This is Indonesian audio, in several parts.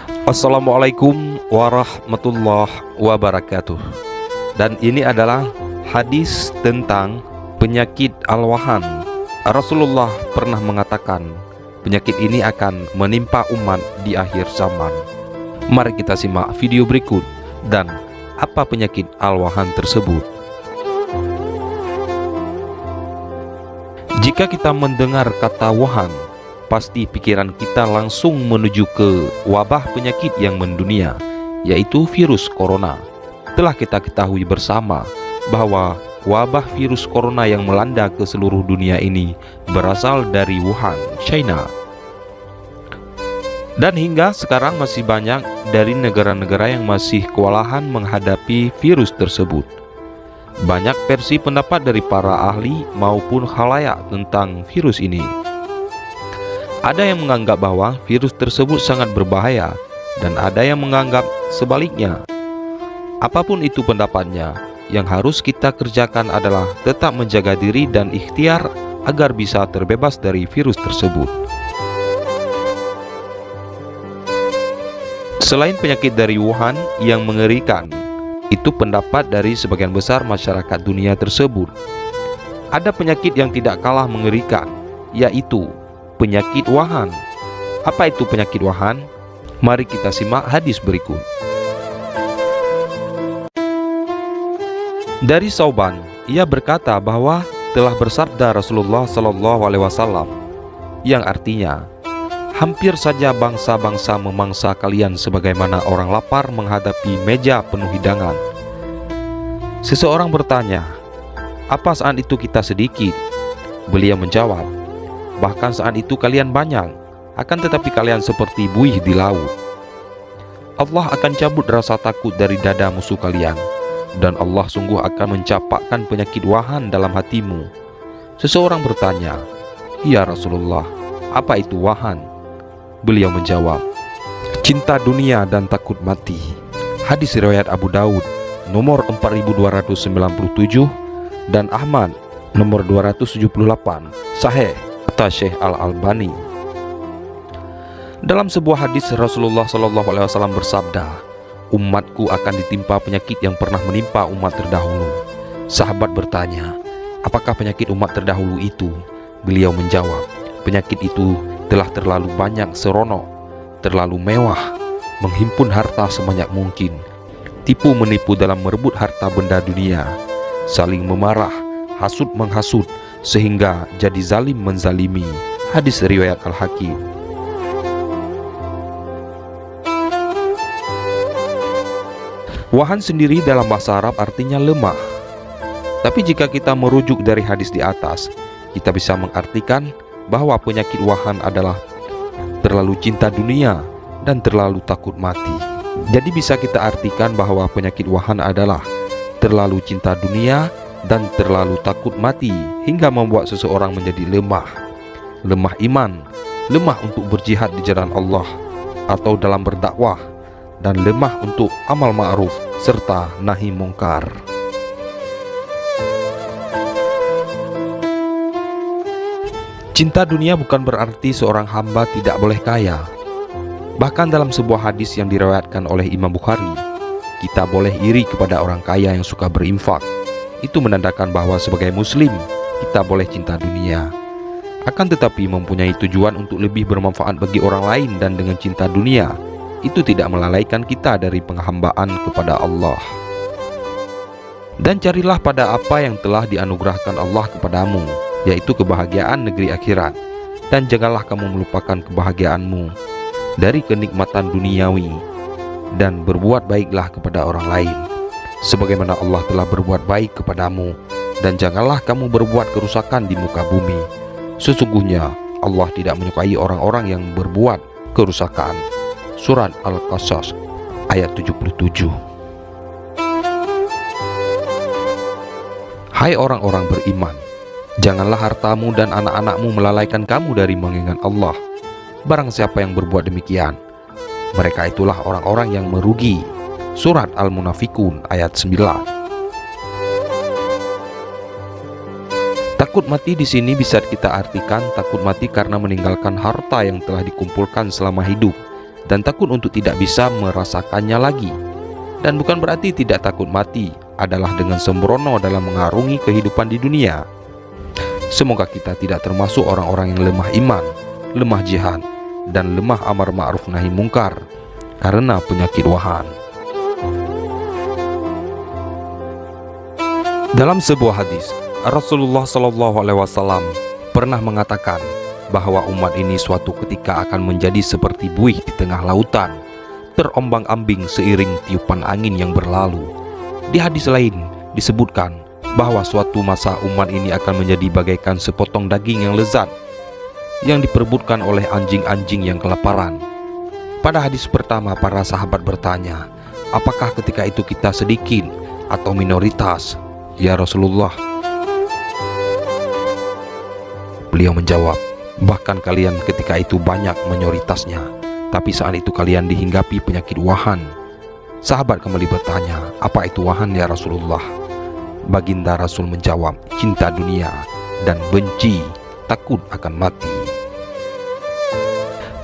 Assalamualaikum warahmatullahi wabarakatuh. Dan ini adalah hadis tentang penyakit al-wahan. Rasulullah pernah mengatakan penyakit ini akan menimpa umat di akhir zaman. Mari kita simak video berikut dan apa penyakit al-wahan tersebut. Jika kita mendengar kata wahan, pasti pikiran kita langsung menuju ke wabah penyakit yang mendunia, yaitu virus corona. Telah kita ketahui bersama bahwa wabah virus corona yang melanda ke seluruh dunia ini berasal dari Wuhan, China. Dan hingga sekarang masih banyak dari negara-negara yang masih kewalahan menghadapi virus tersebut. Banyak versi pendapat dari para ahli maupun khalayak tentang virus ini. Ada yang menganggap bahwa virus tersebut sangat berbahaya dan ada yang menganggap sebaliknya. Apapun itu pendapatnya, yang harus kita kerjakan adalah tetap menjaga diri dan ikhtiar agar bisa terbebas dari virus tersebut. Selain penyakit dari Wuhan yang mengerikan, itu pendapat dari sebagian besar masyarakat dunia tersebut. Ada penyakit yang tidak kalah mengerikan, yaitu penyakit wahan. Apa itu penyakit wahan? Mari kita simak hadis berikut. Dari Sauban, ia berkata bahwa telah bersabda Rasulullah SAW, yang artinya, hampir saja bangsa-bangsa memangsa kalian sebagaimana orang lapar menghadapi meja penuh hidangan. Seseorang bertanya, apa saat itu kita sedikit? Beliau menjawab, bahkan saat itu kalian banyak, akan tetapi kalian seperti buih di laut. Allah akan cabut rasa takut dari dada musuh kalian, dan Allah sungguh akan mencapakkan penyakit wahan dalam hatimu. Seseorang bertanya, ya Rasulullah, apa itu wahan? Beliau menjawab, cinta dunia dan takut mati. Hadis riwayat Abu Daud nomor 4297 dan Ahmad nomor 278, sahih kata Syekh Al-Albani. Dalam sebuah hadis Rasulullah SAW bersabda, umatku akan ditimpa penyakit yang pernah menimpa umat terdahulu. Sahabat bertanya, apakah penyakit umat terdahulu itu? Beliau menjawab, penyakit itu telah terlalu banyak seronok, terlalu mewah, menghimpun harta sebanyak mungkin, tipu menipu dalam merebut harta benda dunia, saling memarah, hasud menghasut, sehingga jadi zalim menzalimi. Hadis riwayat Al-Hakim. Wahan sendiri dalam bahasa Arab artinya lemah. Tapi jika kita merujuk dari hadis di atas, kita bisa mengartikan bahwa penyakit wahan adalah terlalu cinta dunia dan terlalu takut mati. Jadi bisa kita artikan bahwa penyakit wahan adalah terlalu cinta dunia dan terlalu takut mati hingga membuat seseorang menjadi lemah iman, lemah untuk berjihad di jalan Allah atau dalam berdakwah, dan lemah untuk amal ma'ruf serta nahi mungkar. Cinta dunia bukan berarti seorang hamba tidak boleh kaya. Bahkan dalam sebuah hadis yang diriwayatkan oleh Imam Bukhari, kita boleh iri kepada orang kaya yang suka berinfak. Itu menandakan bahwa sebagai muslim, kita boleh cinta dunia. Akan tetapi mempunyai tujuan untuk lebih bermanfaat bagi orang lain dan dengan cinta dunia, itu tidak melalaikan kita dari penghambaan kepada Allah. Dan carilah pada apa yang telah dianugerahkan Allah kepadamu, yaitu kebahagiaan negeri akhirat. Dan janganlah kamu melupakan kebahagiaanmu dari kenikmatan duniawi, dan berbuat baiklah kepada orang lain sebagaimana Allah telah berbuat baik kepadamu, dan janganlah kamu berbuat kerusakan di muka bumi. Sesungguhnya Allah tidak menyukai orang-orang yang berbuat kerusakan. Surat Al-Qasas ayat 77. Hai orang-orang beriman, janganlah hartamu dan anak-anakmu melalaikan kamu dari mengingat Allah. Barang siapa yang berbuat demikian, mereka itulah orang-orang yang merugi. Surat Al-Munafikun ayat 9. Takut mati di sini bisa kita artikan takut mati karena meninggalkan harta yang telah dikumpulkan selama hidup dan takut untuk tidak bisa merasakannya lagi. Dan bukan berarti tidak takut mati adalah dengan sembrono dalam mengarungi kehidupan di dunia. Semoga kita tidak termasuk orang-orang yang lemah iman, lemah jihad, dan lemah amar ma'ruf nahi mungkar karena penyakit wahan. Dalam sebuah hadis, Rasulullah SAW pernah mengatakan bahwa umat ini suatu ketika akan menjadi seperti buih di tengah lautan, terombang-ambing seiring tiupan angin yang berlalu. Di hadis lain disebutkan bahwa suatu masa umat ini akan menjadi bagaikan sepotong daging yang lezat yang diperebutkan oleh anjing-anjing yang kelaparan. Pada hadis pertama, para sahabat bertanya, apakah ketika itu kita sedikit atau minoritas, ya Rasulullah? Beliau menjawab, bahkan kalian ketika itu banyak mayoritasnya, tapi saat itu kalian dihinggapi penyakit wahan. Sahabat kembali bertanya, apa itu wahan ya Rasulullah? Baginda Rasul menjawab, cinta dunia dan benci, takut akan mati.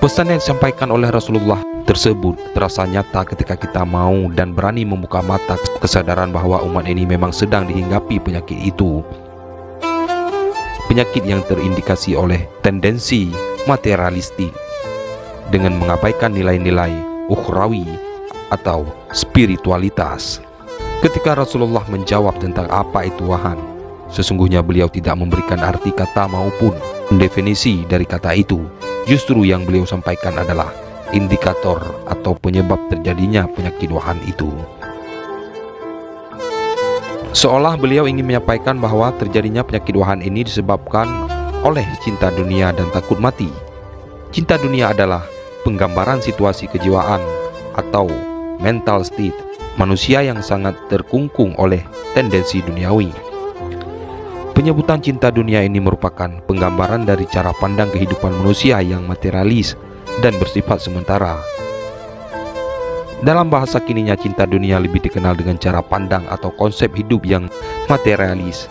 Pesan yang disampaikan oleh Rasulullah tersebut terasa nyata ketika kita mau dan berani membuka mata kesadaran bahwa umat ini memang sedang dihinggapi penyakit itu. Penyakit yang terindikasi oleh tendensi materialistik dengan mengabaikan nilai-nilai ukhrawi atau spiritualitas. Ketika Rasulullah menjawab tentang apa itu wahan, sesungguhnya beliau tidak memberikan arti kata maupun definisi dari kata itu. Justru yang beliau sampaikan adalah indikator atau penyebab terjadinya penyakit wahan itu. Seolah beliau ingin menyampaikan bahwa terjadinya penyakit wahan ini disebabkan oleh cinta dunia dan takut mati. Cinta dunia adalah penggambaran situasi kejiwaan atau mental state manusia yang sangat terkungkung oleh tendensi duniawi. Penyebutan cinta dunia ini merupakan penggambaran dari cara pandang kehidupan manusia yang materialis dan bersifat sementara. Dalam bahasa kininya, cinta dunia lebih dikenal dengan cara pandang atau konsep hidup yang materialis.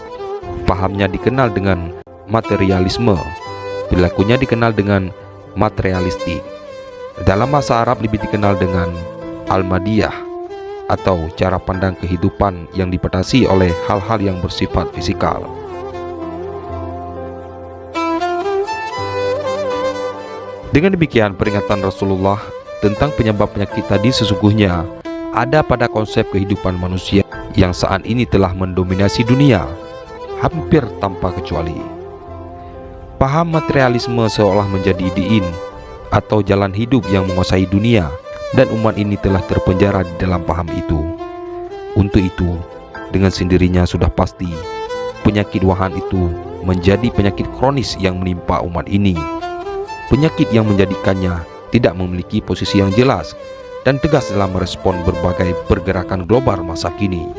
Pahamnya dikenal dengan materialisme, perilakunya dikenal dengan materialistik. Dalam bahasa Arab lebih dikenal dengan al-madiyah atau cara pandang kehidupan yang dibatasi oleh hal-hal yang bersifat fisikal. Dengan demikian, peringatan Rasulullah tentang penyebab penyakit tadi sesungguhnya ada pada konsep kehidupan manusia yang saat ini telah mendominasi dunia hampir tanpa kecuali. Paham materialisme seolah menjadi diin atau jalan hidup yang menguasai dunia, dan umat ini telah terpenjara di dalam paham itu. Untuk itu, dengan sendirinya sudah pasti penyakit wahan itu menjadi penyakit kronis yang menimpa umat ini. Penyakit yang menjadikannya tidak memiliki posisi yang jelas dan tegas dalam merespon berbagai pergerakan global masa kini.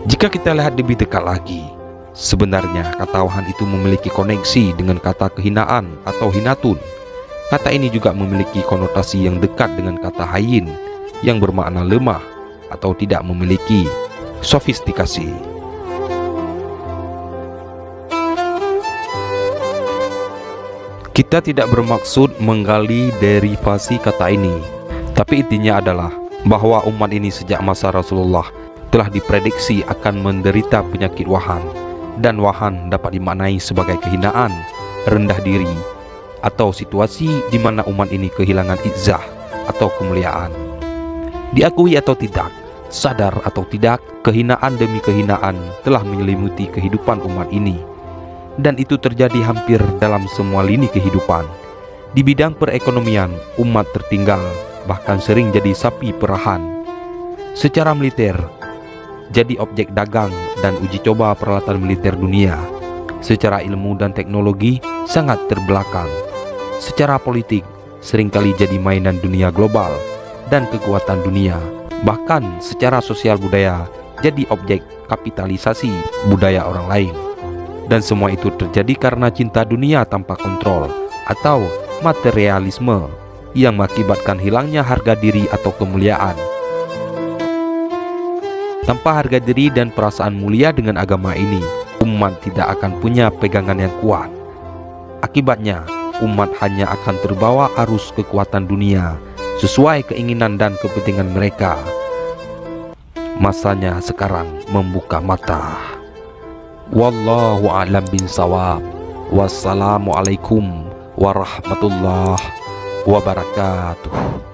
Jika kita lihat lebih dekat lagi, sebenarnya kata wahan itu memiliki koneksi dengan kata kehinaan atau hinatun. Kata ini juga memiliki konotasi yang dekat dengan kata hayin yang bermakna lemah atau tidak memiliki sofistikasi. Kita tidak bermaksud menggali derivasi kata ini, tapi intinya adalah bahwa umat ini sejak masa Rasulullah telah diprediksi akan menderita penyakit wahan, dan wahan dapat dimaknai sebagai kehinaan, rendah diri, atau situasi di mana umat ini kehilangan izzah atau kemuliaan. Diakui atau tidak, sadar atau tidak, kehinaan demi kehinaan telah menyelimuti kehidupan umat ini. Dan itu terjadi hampir dalam semua lini kehidupan. Di bidang perekonomian, umat tertinggal, bahkan sering jadi sapi perahan. Secara militer, jadi objek dagang dan uji coba peralatan militer dunia. Secara ilmu dan teknologi, sangat terbelakang. Secara politik, seringkali jadi mainan dunia global dan kekuatan dunia. Bahkan secara sosial budaya, jadi objek kapitalisasi budaya orang lain. Dan semua itu terjadi karena cinta dunia tanpa kontrol atau materialisme yang mengakibatkan hilangnya harga diri atau kemuliaan. Tanpa harga diri dan perasaan mulia dengan agama ini, umat tidak akan punya pegangan yang kuat. Akibatnya, umat hanya akan terbawa arus kekuatan dunia sesuai keinginan dan kepentingan mereka. Masanya sekarang membuka mata. Wallahu a'lam bishawab. Wassalamualaikum warahmatullahi wabarakatuh.